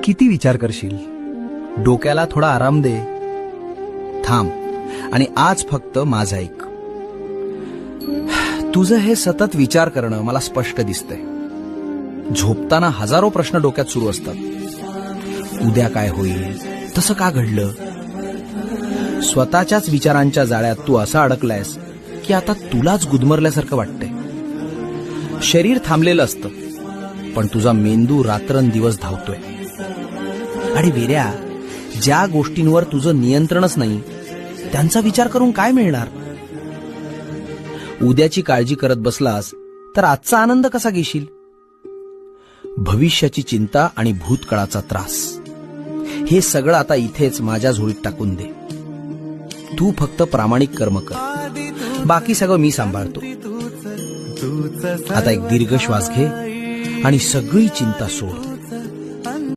किती विचार करशील? डोक्याला थोडा आराम दे. थांब आणि आज फक्त माझं ऐक. तुझं हे सतत विचार करणं मला स्पष्ट दिसतंय. झोपताना हजारो प्रश्न डोक्यात सुरू असतात. उद्या काय होईल, तसं का घडलं. स्वतःच्याच विचारांच्या जाळ्यात तू असा अडकलायस की आता तुलाच गुदमरल्यासारखं वाटतंय. शरीर थांबलेलं असतं, पण तुझा मेंदू रात्रंदिवस धावतोय. आणि वेड्या, ज्या गोष्टींवर तुझं नियंत्रणच नाही त्यांचा विचार करून काय मिळणार. उद्याची काळजी करत बसलास तर आजचा आनंद कसा घेशील. भविष्याची चिंता आणि भूतकाळाचा त्रास हे सगळं आता इथेच माझ्या झोळीत टाकून दे. तू फक्त प्रामाणिक कर्म कर, बाकी सगळं मी सांभाळतो. आता एक दीर्घ श्वास घे आणि सगळी चिंता सोड.